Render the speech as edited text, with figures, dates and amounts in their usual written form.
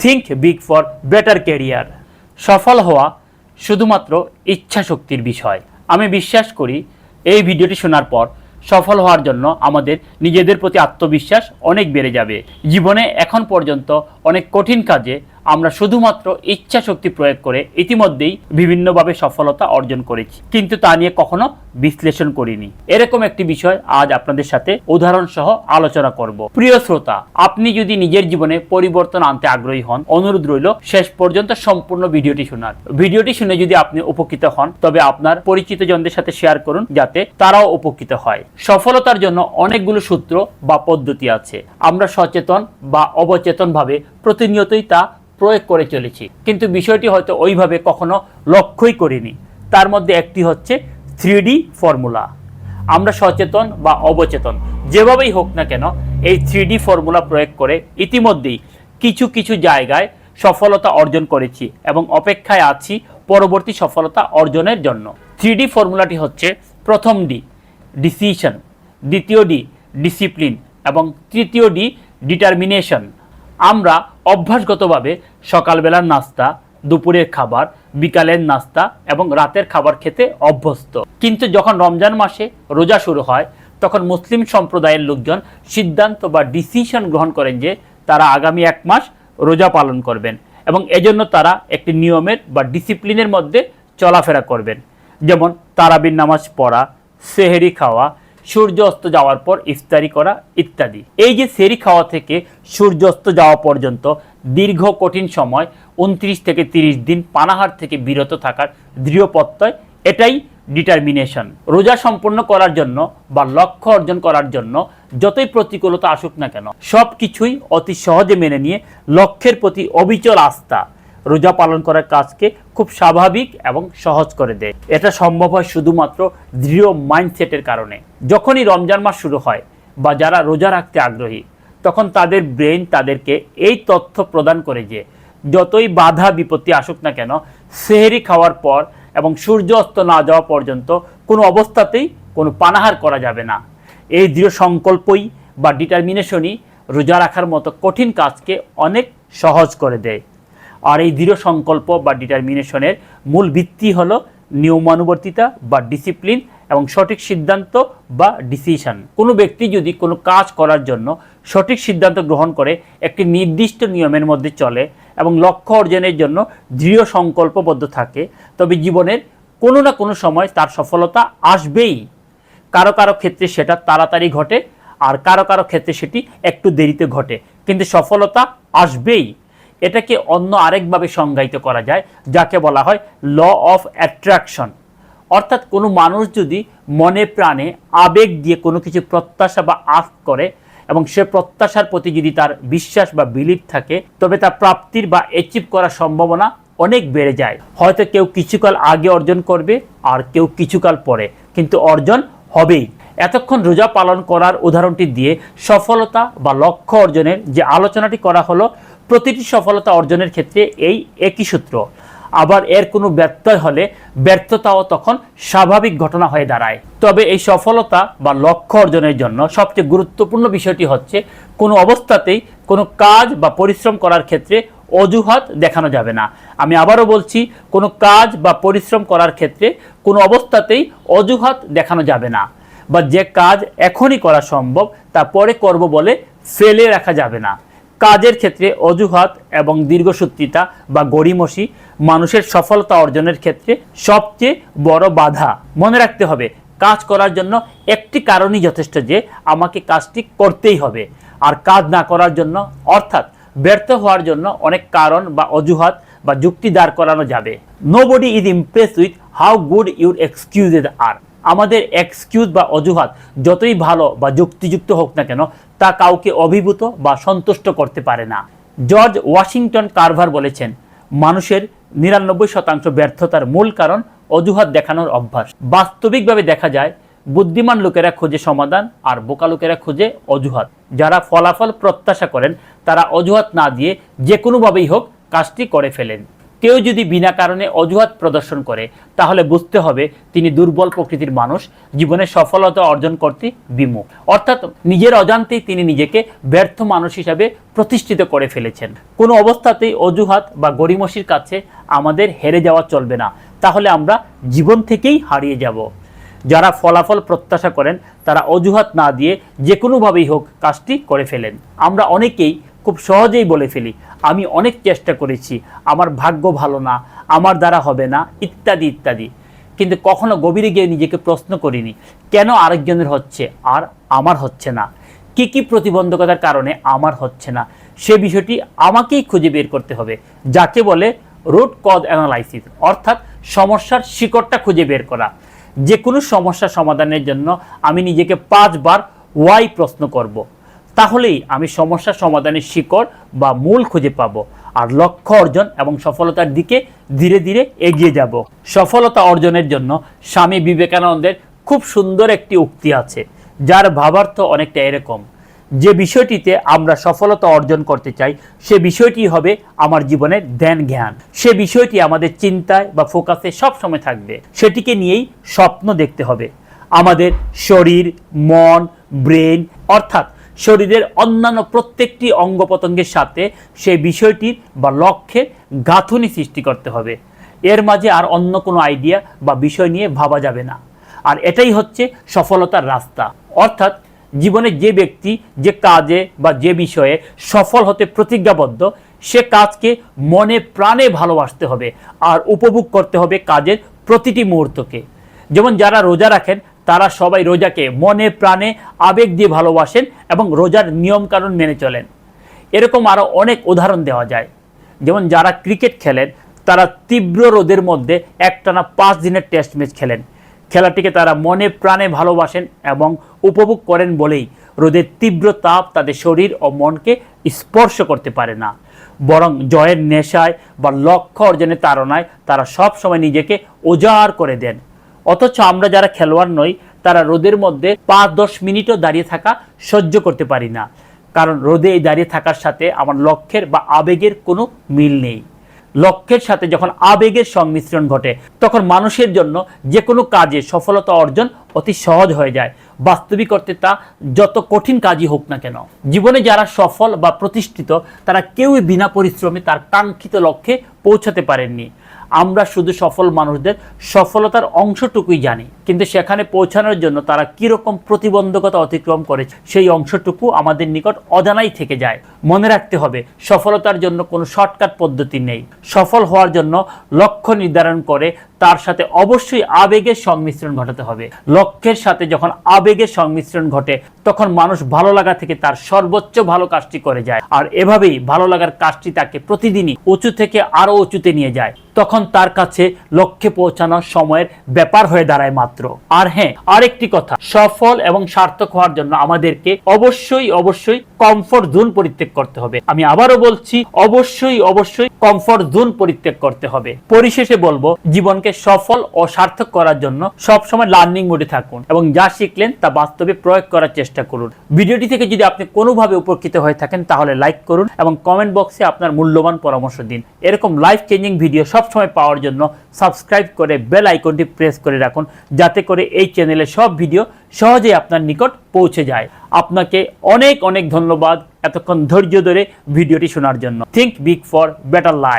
Think big for better career. সফল হওয়া শুধুমাত্র ইচ্ছা শক্তির বিষয়। আমি বিশ্বাস করি এই ভিডিওটি শোনার পর সফল হওয়ার জন্য আমাদের নিজেদের প্রতি আত্মবিশ্বাস অনেক বেড়ে যাবে। জীবনে এখন পর্যন্ত অনেক কঠিন কাজে আমরা শুধুমাত্র ইচ্ছা শক্তি প্রয়োগ করে ইতিমধ্যেই বিভিন্নভাবে সফলতা অর্জন করেছি, কিন্তু তা নিয়ে কখনো বিশ্লেষণ করিনি। এরকম একটি বিষয় আজ আপনাদের সাথে উদাহরণ সহ আলোচনা করব। প্রিয় শ্রোতা, আপনি যদি নিজের জীবনে পরিবর্তন আনতে আগ্রহী হন, অনুরোধ রইল শেষ পর্যন্ত সম্পূর্ণ ভিডিওটি শোনার। ভিডিওটি শুনে যদি আপনি উপকৃত হন তবে আপনার পরিচিত জনদের সাথে শেয়ার করুন, যাতে তারাও উপকৃত হয়। সফলতার জন্য অনেকগুলো সূত্র বা পদ্ধতি আছে। আমরা সচেতন বা অবচেতন ভাবে প্রতিনিয়তই তা প্রয়োগ করে চলেছি, কিন্তু বিষয়টি হয়তো ওইভাবে কখনো লক্ষ্যই করিনি। তার মধ্যে একটি হচ্ছে 3D ফর্মুলা। আমরা সচেতন বা অবচেতন যেভাবেই হোক না কেন এই 3D ফর্মুলা প্রয়োগ করে ইতিমধ্যেই কিছু কিছু জায়গায় সফলতা অর্জন করেছি এবং অপেক্ষায় আছি পরবর্তী সফলতা অর্জনের জন্য। 3D ফর্মুলাটি হচ্ছে: প্রথম ডি ডিসিশন, দ্বিতীয় ডি ডিসিপ্লিন এবং তৃতীয় ডি ডিটারমিনেশন। আমরা অভ্যাসগতভাবে সকালবেলার নাস্তা, দুপুরের খাবার, বিকালের নাস্তা এবং রাতের খাবার খেতে অভ্যস্ত, কিন্তু যখন রমজান মাসে রোজা শুরু হয় তখন মুসলিম সম্প্রদায়ের লোকজন সিদ্ধান্ত বা ডিসিশন গ্রহণ করেন যে তারা আগামী 1 মাস রোজা পালন করবেন এবং এজন্য তারা একটি নিয়মের বা ডিসিপ্লিনের মধ্যে চলাফেরা করবেন, যেমন তারাবির নামাজ পড়া, সেহরি খাওয়া, সূর্য অস্ত যাওয়ার পর ইফতারি করা ইত্যাদি। এই যে সেহরি খাওয়া থেকে সূর্য অস্ত যাওয়া পর্যন্ত দীর্ঘ কঠিন সময় 29 থেকে 30 দিন পানাহার থেকে বিরত থাকার দৃঢ় প্রত্যয়, এটাই ডিটারমিনেশন। রোজা সম্পন্ন করার জন্য বা লক্ষ্য অর্জন করার জন্য যতই প্রতিকূলতা আসুক না কেন সব কিছুই অতি সহজে মেনে নিয়ে লক্ষ্যের প্রতি অবিচল আস্থা রোজা পালন করার কাজকে খুব স্বাভাবিক এবং সহজ করে দেয়। এটা সম্ভব হয় শুধুমাত্র দৃঢ় মাইন্ডসেটের কারণে। যখনই রমজান মাস শুরু হয় বা যারা রোজা রাখতে আগ্রহী, তখন তাদের ব্রেন তাদেরকে এই তথ্য প্রদান করে যে যতই বাধা বিপত্তি আসুক না কেন সেহরি খাওয়ার পর এবং সূর্য অস্ত না যাওয়া পর্যন্ত কোনো অবস্থাতেই কোনো পানাহার করা যাবে না। এই দৃঢ় সংকল্পই বা ডিটারমিনেশনই রোজা রাখার মতো কঠিন কাজকে অনেক সহজ করে দেয়। আর এই দৃঢ় সংকল্প বা ডিটারমিনেশনের মূল ভিত্তি হলো নিয়মানুবর্তিতা বা ডিসিপ্লিন এবং সঠিক সিদ্ধান্ত বা ডিসিশন। কোনো ব্যক্তি যদি কোনো কাজ করার জন্য সঠিক সিদ্ধান্ত গ্রহণ করে একটি নির্দিষ্ট নিয়মের মধ্যে চলে এবং লক্ষ্য অর্জনের জন্য দৃঢ় সংকল্পবদ্ধ থাকে, তবে জীবনের কোনো না কোনো সময় তার সফলতা আসবেই। কারো কারো ক্ষেত্রে সেটা তাড়াতাড়ি ঘটে, আর কারো কারো ক্ষেত্রে সেটি একটু দেরিতে ঘটে, কিন্তু সফলতা আসবেই। এটাকে অন্য আরেকভাবে সংজ্ঞায়িত করা যায়, যাকে বলা হয় ল অফ অ্যাট্রাকশন। অর্থাৎ কোনো মানুষ যদি মনে প্রাণে আবেগ দিয়ে কোনো কিছু প্রত্যাশা বা আশ করে এবং সে প্রত্যাশার প্রতি যদি তার বিশ্বাস বা বিলিভ থাকে, তবে তা প্রাপ্তির বা অ্যাচিভ করার সম্ভাবনা অনেক বেড়ে যায়। হয়তো কেউ কিছুকাল আগে অর্জন করবে আর কেউ কিছুকাল পরে, কিন্তু অর্জন হবেই। এতক্ষণ রোজা পালন করার উদাহরণটি দিয়ে সফলতা বা লক্ষ্য অর্জনের যে আলোচনাটি করা হলো, প্রতিটি সফলতা অর্জনের ক্ষেত্রে এই একই সূত্র। আবার এর কোনো ব্যত্যয় হলে ব্যর্থতাও তখন স্বাভাবিক ঘটনা হয়ে দাঁড়ায়। তবে এই সফলতা বা লক্ষ্য অর্জনের জন্য সবচেয়ে গুরুত্বপূর্ণ বিষয়টি হচ্ছে কোনো অবস্থাতেই কোনো কাজ বা পরিশ্রম করার ক্ষেত্রে অজুহাত দেখানো যাবে না। আমি আবারও বলছি, কোনো কাজ বা পরিশ্রম করার ক্ষেত্রে কোনো অবস্থাতেই অজুহাত দেখানো যাবে না, বা যে কাজ এখনই করা সম্ভব তা পরে করব বলে ফেলে রাখা যাবে না। কাজের ক্ষেত্রে অজুহাত এবং দীর্ঘসূত্রিতা বা গড়িমসি মানুষের সফলতা অর্জনের ক্ষেত্রে সবচেয়ে বড় বাধা। মনে রাখতে হবে, কাজ করার জন্য একটি কারণই যথেষ্ট, যে আমাকে কাজটি করতেই হবে। আর কাজ না করার জন্য অর্থাৎ ব্যর্থ হওয়ার জন্য অনেক কারণ বা অজুহাত বা যুক্তি দাঁড় করানো যাবে। Nobody is impressed with how good your excuses are. আমাদের এক্সকিউজ বা অজুহাত যতই ভালো বা যুক্তিযুক্ত হোক না কেন, তা কাউকে অভিভূত বা সন্তুষ্ট করতে পারে না। জর্জ ওয়াশিংটন কার্ভার বলেছেন, মানুষের 99% ব্যর্থতার মূল কারণ অজুহাত দেখানোর অভ্যাস। বাস্তবিকভাবে দেখা যায় বুদ্ধিমান লোকেরা খোঁজে সমাধান আর বোকা লোকেরা খোঁজে অজুহাত। যারা ফলাফল প্রত্যাশা করেন তারা অজুহাত না দিয়ে যে কোনোভাবেই হোক কাজটি করে ফেলেন। কেউ যদি বিনা কারণে অজুহাত প্রদর্শন করে তাহলে বুঝতে হবে তিনি দুর্বল প্রকৃতির মানুষ, জীবনে সফলতা অর্জন করতে বিমুখ। অর্থাৎ নিজের অজান্তেই তিনি নিজেকে ব্যর্থ মানুষ হিসাবে প্রতিষ্ঠিত করে ফেলেছেন। কোনো অবস্থাতেই অজুহাত বা গড়িমসির কাছে আমাদের হেরে যাওয়া চলবে না, তাহলে আমরা জীবন থেকেই হারিয়ে যাব। যারা ফলাফল প্রত্যাশা করেন তারা অজুহাত না দিয়ে যে কোনোভাবেই হোক কাজটি করে ফেলেন। আমরা অনেকেই খুব সহজেই বলে ফেলি, আমি অনেক চেষ্টা করেছি, আমার ভাগ্য ভালো না, আমার দ্বারা হবে না, ইত্যাদি ইত্যাদি। কিন্তু কখনো গভীরে গিয়ে নিজেকে প্রশ্ন করিনি, কেন আরেকজনের হচ্ছে আর আমার হচ্ছে না, কি কি প্রতিবন্ধকতার কারণে আমার হচ্ছে না। সে বিষয়টি আমাকেই খুঁজে বের করতে হবে, যাকে বলে রুট কজ অ্যানালাইসিস, অর্থাৎ সমস্যার শিকড়টা খুঁজে বের করা। যে কোনো সমস্যা সমাধানের জন্য আমি নিজেকে 5 বার ওয়াই প্রশ্ন করব। তাহলেই আমি সমস্যা সমাধানের শিকড় বা মূল খুঁজে পাব আর লক্ষ্য অর্জন এবং সফলতার দিকে ধীরে ধীরে এগিয়ে যাব। সফলতা অর্জনের জন্য স্বামী বিবেকানন্দের খুব সুন্দর একটি উক্তি আছে, যার ভাবার্থ অনেকটা এরকম, যে বিষয়টিতে আমরা সফলতা অর্জন করতে চাই সে বিষয়টি হবে আমার জীবনের ধ্যান জ্ঞান। সে বিষয়টি আমাদের চিন্তায় বা ফোকাসে সবসময় থাকবে, সেটিকে নিয়েই স্বপ্ন দেখতে হবে। আমাদের শরীর, মন, ব্রেন অর্থাৎ শরীরের অন্যান্য প্রত্যেকটি অঙ্গ প্রত্যঙ্গের সাথে সেই বিষয়টির বা লক্ষ্যের গাঁথুনি সৃষ্টি করতে হবে। এর মাঝে আর অন্য কোনো আইডিয়া বা বিষয় নিয়ে ভাবা যাবে না। আর এটাই হচ্ছে সফলতার রাস্তা। অর্থাৎ জীবনে যে ব্যক্তি যে কাজে বা যে বিষয়ে সফল হতে প্রতিজ্ঞাবদ্ধ, সে কাজকে মনে প্রাণে ভালোবাসতে হবে আর উপভোগ করতে হবে কাজের প্রতিটি মুহূর্তকে। যেমন যারা রোজা রাখেন তারা সবাই রোজাকে মনে প্রাণে আবেগ দিয়ে ভালোবাসেন এবং রোজার নিয়মকানুন মেনে চলেন। এরকম আরও অনেক উদাহরণ দেওয়া যায়। যেমন যারা ক্রিকেট খেলেন তারা তীব্র রোদের মধ্যে একটানা 5 দিনের টেস্ট ম্যাচ খেলেন। খেলাটিকে তারা মনে প্রাণে ভালোবাসেন এবং উপভোগ করেন বলেই রোদের তীব্র তাপ তাদের শরীর ও মনকে স্পর্শ করতে পারে না, বরং জয়ের নেশায় বা লক্ষ্য অর্জনের তাড়নায় তারা সব সময় নিজেকে উজাড় করে দেন। অথচ আমরা যারা খেলোয়াড় নই তারা রোদের মধ্যে 5-10 মিনিটও দাঁড়িয়ে থাকা সহ্য করতে পারি না, কারণ রোদে এই দাঁড়িয়ে থাকার সাথে আমার লক্ষ্যের বা আবেগের কোনো মিল নেই। লক্ষ্যের সাথে যখন আবেগের সংমিশ্রণ ঘটে তখন মানুষের জন্য যে কোনো কাজে সফলতা অর্জন অতি সহজ হয়ে যায়, বাস্তবিক অর্থে তা যত কঠিন কাজই হোক না কেন। জীবনে যারা সফল বা প্রতিষ্ঠিত তারা কেউই বিনা পরিশ্রমে তার কাঙ্ক্ষিত লক্ষ্যে পৌঁছাতে পারেননি। আমরা শুধু সফল মানুষদের সফলতার অংশটুকুই জানি, কিন্তু সেখানে পৌঁছানোর জন্য তারা কীরকম প্রতিবন্ধকতা অতিক্রম করেছে সেই অংশটুকু আমাদের নিকট অজানাই থেকে যায়। মনে রাখতে হবে, সফলতার জন্য কোনো শর্টকাট পদ্ধতি নেই। সফল হওয়ার জন্য লক্ষ্য নির্ধারণ করে তার সাথে অবশ্যই আবেগের সংমিশ্রণ ঘটাতে হবে। লক্ষ্যের সাথে যখন আবেগের সংমিশ্রণ ঘটে তখন মানুষ ভালো লাগা থেকে তার সর্বোচ্চ ভালো কাজটি করে যায়, আর এভাবেই ভালো লাগার কাজটি তাকে প্রতিদিনই উঁচু থেকে আরো উঁচুতে নিয়ে যায়। তখন তার কাছে লক্ষ্যে পৌঁছানোর সময়ের ব্যাপার হয়ে দাঁড়ায় মাত্র। আর হ্যাঁ, আরেকটি কথা, সফল এবং সার্থক হওয়ার জন্য আমাদেরকে অবশ্যই কমফোর্ট জোন পরিত্যাগ করতে হবে। আমি আবারও বলছি, অবশ্যই কমফোর্ট জোন পরিত্যাগ করতে হবে। পরিশেষে বলবো, জীবনকে সফল ও সার্থক করার জন্য সবসময় লার্নিং মোডে থাকুন এবং যা শিখলেন তা বাস্তবে প্রয়োগ করার চেষ্টা করুন। ভিডিওটি থেকে যদি আপনি কোনোভাবে উপকৃত হয়ে থাকেন তাহলে লাইক করুন এবং কমেন্ট বক্সে আপনার মূল্যবান পরামর্শ দিন। এরকম লাইফ চেঞ্জিং ভিডিও সবসময় পাওয়ার জন্য সাবস্ক্রাইব করে বেল আইকনটি প্রেস করে রাখুন, যাতে করে এই চ্যানেলের সব ভিডিও সহজেই আপনার নিকট পৌঁছে যায়। আপনাকে অনেক ধন্যবাদ এতক্ষণ ধৈর্য ধরে ভিডিওটি শোনার জন্য। Think big for better life.